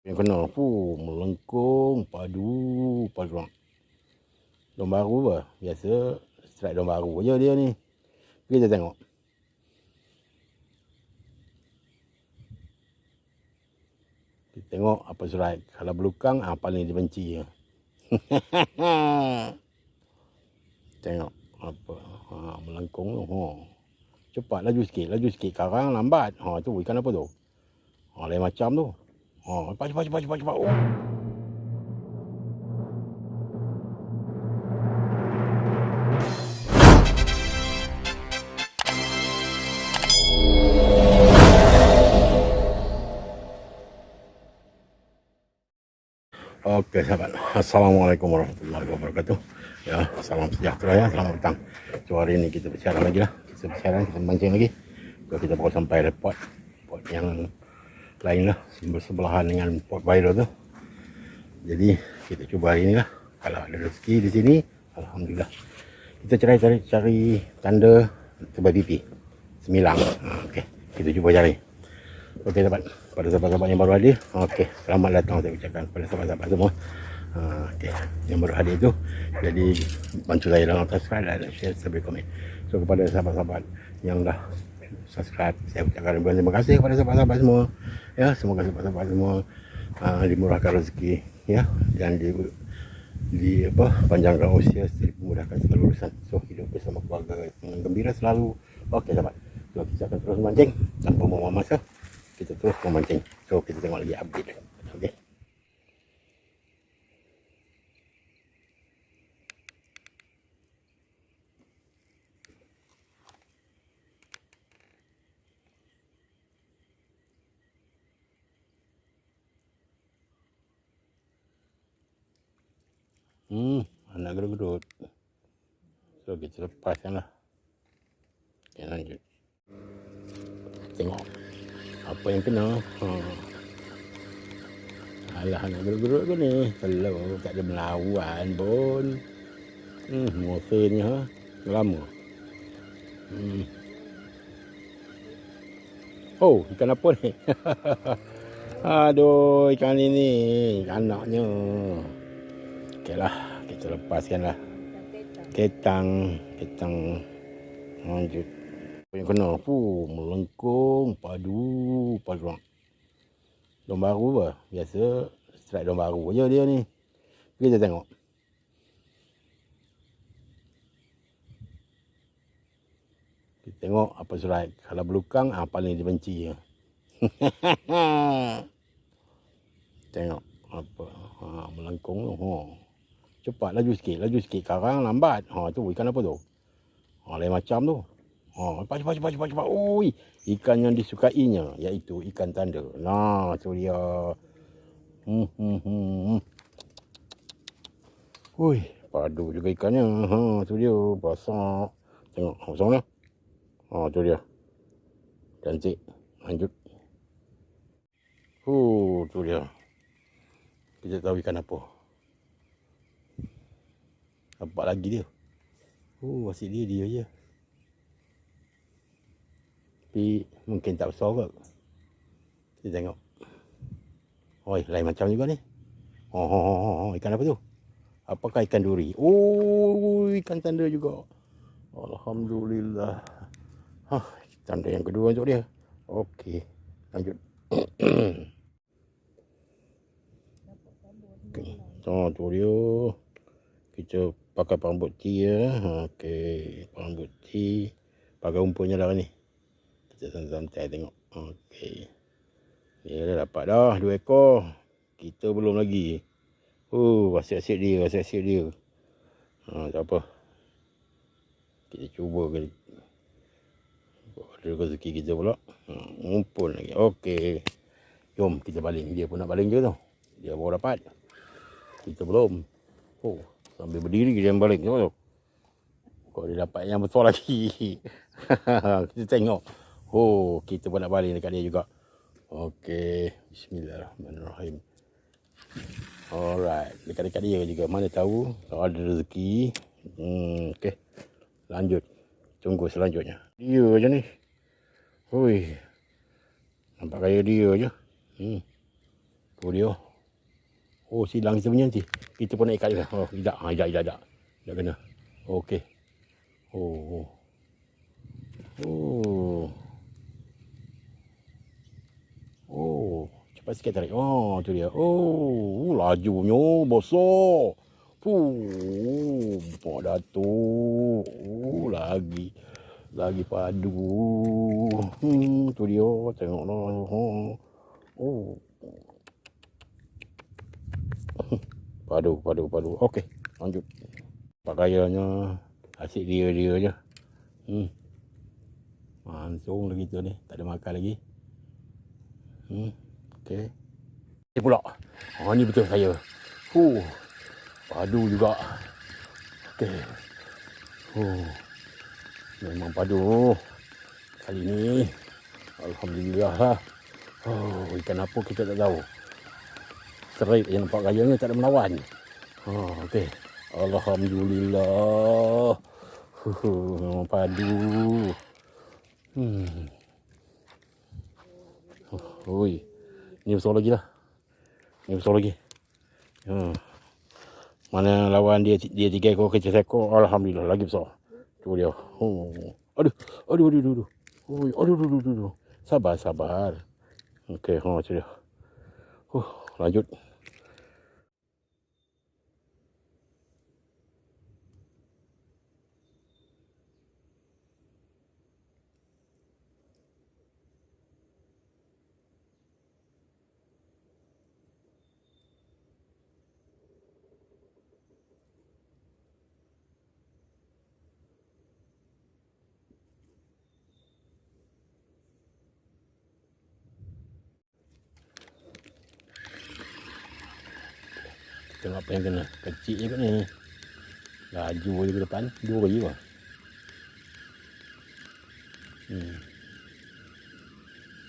Yang kena melengkung, padu. Daun baru lah. Biasa strike daun baru je dia ni. Kita tengok. Kita tengok apa strike. Kalau belukang, paling dibenci je. Tengok apa. Melengkung tu. Cepat, laju sikit. Karang lambat. Tu ikan apa tu? Lain macam tu. Cepat. Oh. Okey sahabat, Assalamualaikum warahmatullahi wabarakatuh. Ya, salam sejahtera ya, selamat petang. So hari ini kita bersiaran lagi lah. Kita mancing lagi. So kita baru sampai pot yang lain lah, bersebelahan dengan pot viral tu. Jadi kita cuba hari ni lah. Kalau ada rezeki di sini, alhamdulillah. Kita cari tanda tebai pipi semilang. Okey, kita cuba cari. Okey sahabat, pada sahabat-sahabat yang baru hadir, okey, selamat datang saya ucapkan kepada sahabat-sahabat semua. Okey, yang baru hadir tu, jadi bantu saya dalam subscribe, like, share, sambil komen. So kepada sahabat-sahabat yang dah subscribe, saya ucapkan terima kasih kepada sahabat-sahabat semua. Ya, semoga sahabat-sahabat semua dimurahkan rezeki ya, dan panjangkan usia, dimudahkan segala urusan. So hidup bersama keluarga dengan gembira selalu. Okey sahabat, so kita akan terus mancing tanpa membuang masa. Kita terus memancing. So kita tengok lagi update. Okey. Anak gerut-gerut. So kita lepaskan lah. Okay, lanjut. Tengok apa yang kena. Alah, anak gerut-gerut ke ni. Kalau tak ada melawan pun. Mosennya lama. Oh, ikan apa ni? Aduh, ikan ini anaknya. Okeylah, kita lepaskan lah. Ketang. Lanjut. Yang kena melengkung, padu. Daun baru lah. Biasa strike daun baru je dia ni. Kita tengok. Kita tengok apa strike. Kalau belukang, paling dibenci je. Tengok apa. Melengkung tu. Cepat, laju sikit. Karang lambat. Tu ikan apa tu? Lain macam tu. Cepat. Oi, ikan yang disukainya iaitu ikan tanda. Nah, tu dia. Oi, padu juga ikannya. Tu dia, basah. Tengok, kosong dah. Tu dia. Cantik. Lanjut. Tu dia. Kita tahu ikan apa. Nampak lagi dia. Asyik dia je. Tapi mungkin tak besar kot. Kita tengok. Oi, lain macam juga ni. Ikan apa tu? Apakah ikan duri? Ikan tanda juga. Alhamdulillah. Tanda yang kedua untuk dia. Okey, lanjut. Okay. Tu dia. Kita pakai pambut T ya. Okey, pambut T. Pakai umpunnya dah ni. Kita santai tengok. Okey. Dia dah dapat dah 2 ekor. Kita belum lagi. Asyik dia. Tak apa. Kita cuba kali. Ada rezeki kita pula. Ngumpul lagi. Okey. Jom kita baling. Dia pun nak baling je tu. Dia baru dapat. Kita belum. Sambil berdiri dia baling. Tengok tu. Kok dia dapat yang besar lagi. Kita tengok. Kita pun nak baling dekat dia juga. Okey. Bismillahirrahmanirrahim. Alright. Dekat-dekat dia juga. Mana tahu kalau ada rezeki. Okey. Lanjut. Tunggu selanjutnya. Dia je ni. Nampak kaya dia je. Tu dia. Oh, silang kita punya nanti. Kita pun nak ikat juga. Oh, tidak. Tidak. Tak kena. Okey. Oh. Oh. Oh. Cepat sikit tarik. Oh, tu dia. Oh, lajunya besar. Pak Datuk. Lagi padu. Tu dia. Tengoklah. Oh. Padu. Okey, lanjut. Pakaiannya asyik dia je. Langsung lagi tu ni. Tak ada makan lagi. Okey. Ni pula. Ni betul saya. Padu juga. Okey. Memang padu. Kali ni. Alhamdulillah lah. Ikan apa kita tak tahu. Serai yang nampak gayanya tak ada melawan. Okey. Alhamdulillah. Memang padu. Ni besar lagi lah. Mana lawan dia 3 ekor, kita 1 ekor. Alhamdulillah lagi besar. Tu dia. Aduh. Aduh. Sabar. Okey, tu dia. Lanjut. Tengok apa yang kena. Kecil je kat ni. Laju je ke depan. 2 baju lah.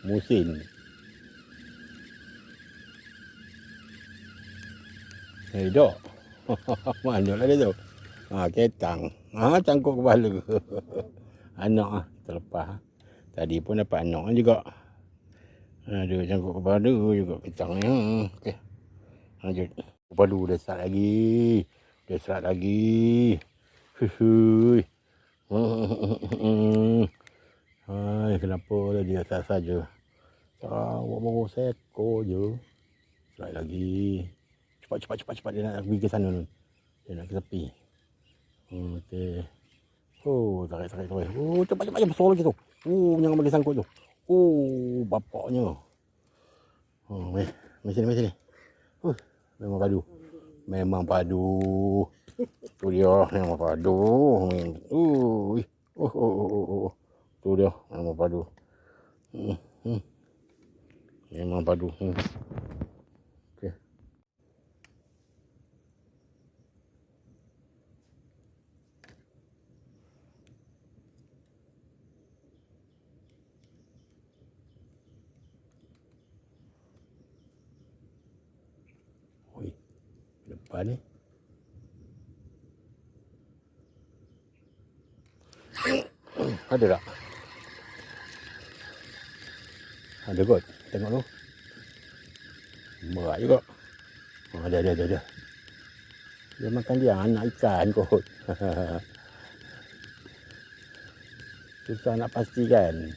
Musin. Dok. Mana lah dia tu? Ketang. Cangkuk kepala. Anak terlepas. Tadi pun dapat anak juga. Ada cangkuk kepala juga ketangnya. Okey. Lanjut. Padu dah start lagi. Kenapa dia start saja? Baru seekor je. Start lagi. Cepat dia nak pergi ke sana tu. Dia nak ke tepi. Okey. Tarik. Cepat besar lagi tu. Jangan bagi sangkut tu. Bapaknya. Mari sini. Memang padu. Tu dia, memang padu. Tu dia, memang padu. Memang padu. Okey. Depan ni. Ada tak? Ada kot. Tengok tu. Berat juga. Ada. Dia makan dia anak ikan kot. Susah nak pastikan.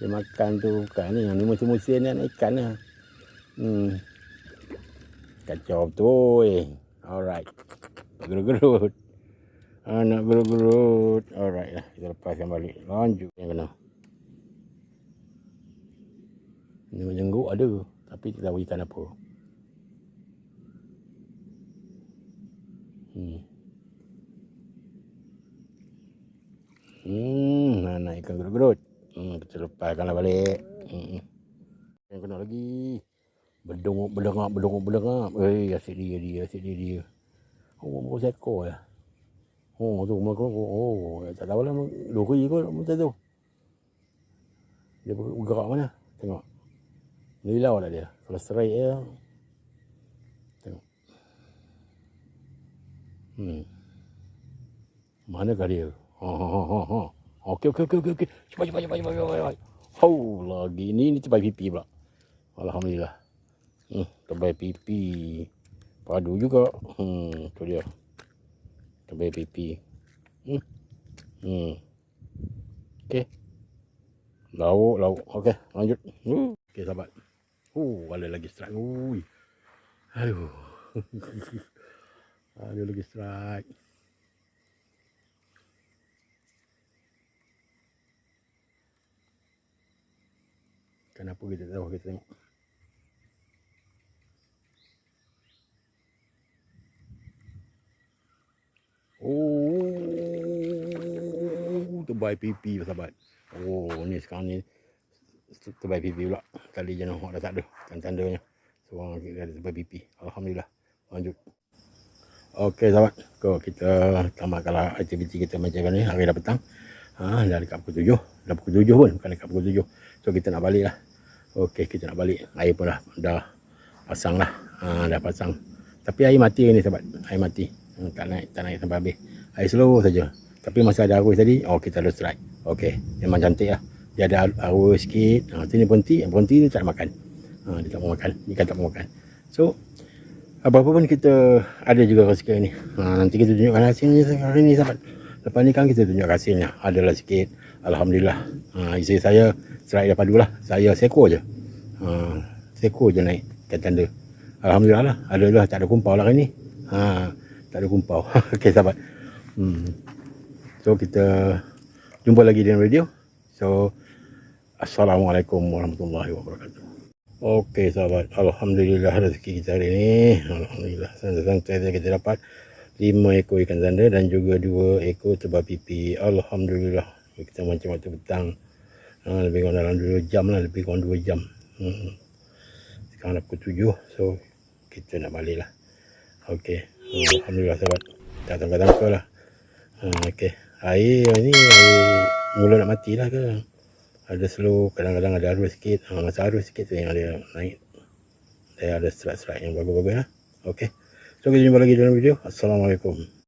Dia makan tu bukan ni. Yang ni musim-musim ni anak ikan lah. Kacau betul. Alright. Gerut. Anak gerut. Alright lah. Kita lepaskan balik. Lanjut yang kena. Ini menyengguk ada. Tapi tak tahu ikan apa. Anak ikan gerut. Kita lepaskanlah balik. Yang kena lagi. Berdengak. Asyik dia. Baru seekor lah. Tu makan. Tak tahu lah. Lori kot macam tu. Dia bergerak mana? Tengok. Lilau lah dia. Kalau straight je. Tengok. Manakah dia? Okey. Cepat. Lagi. Ni cepat pipi pula. Alhamdulillah. Tebal pipi. Padu juga. Tu dia. Tebal pipi. Okey. Lauk. Okey, lanjut. Okey, sahabat. Ada lagi strike. Ui. Aduh. Ada lagi strike. Kenapa kita tahu, kita tengok. Tebal pipi sahabat. Ni sekarang ni tebal pipi pula. Kali je nampak dah tak ada tanda-tandanya. Seorang kita ada tebal pipi. Alhamdulillah. Lanjut. Okey sahabat. Kita tamatkanlah aktiviti kita macam ni hari dah petang. Dah dekat pukul 7. Dah pukul 7 pun, bukan dekat pukul 7. So kita nak balik lah. Okey, kita nak balik. Air pun dah pasang lah. Dah pasang. Tapi air mati ni sahabat. Air mati. Tak naik sampai habis. Air slow saja. Tapi masa ada arus tadi, kita ada strike. Okey, memang cantik lah. Dia ada arus sikit. Sini berhenti tu tak nak makan. Dia tak mau makan. Ikan tak mau makan. So, apa-apa pun kita ada juga rezeki ni. Nanti kita tunjukkan hasilnya hari ni sahabat. Lepas ni kan kita tunjuk hasilnya. Adalah sikit. Alhamdulillah. Isteri saya strike dah padu lah. Saya seko je. Seko je naik kat tanda. Alhamdulillah lah. Adalah tak ada kumpau lah hari ni. Tak ada kumpau. Okey sahabat. So kita jumpa lagi dalam video. So Assalamualaikum warahmatullahi wabarakatuh. Okey sahabat, alhamdulillah rezeki kita hari ni. Alhamdulillah santai-santai kita dapat 5 ekor ikan zanda dan juga 2 ekor tebal pipi. Alhamdulillah. Kita macam waktu petang. Lebih kurang dalam 2 jam lah, lebih kurang 2 jam. Sekarang dah pukul 7. So kita nak balik lah. Okey. Alhamdulillah sahabat. Tak tangka-tangka lah. Okey. Air ni mula nak mati lah ke? Ada slow, kadang-kadang ada arus sikit. Masa arus sikit tu yang ada naik. Dia ada strike-strike yang bagus-bagus lah. Okey. So kita jumpa lagi dalam video. Assalamualaikum.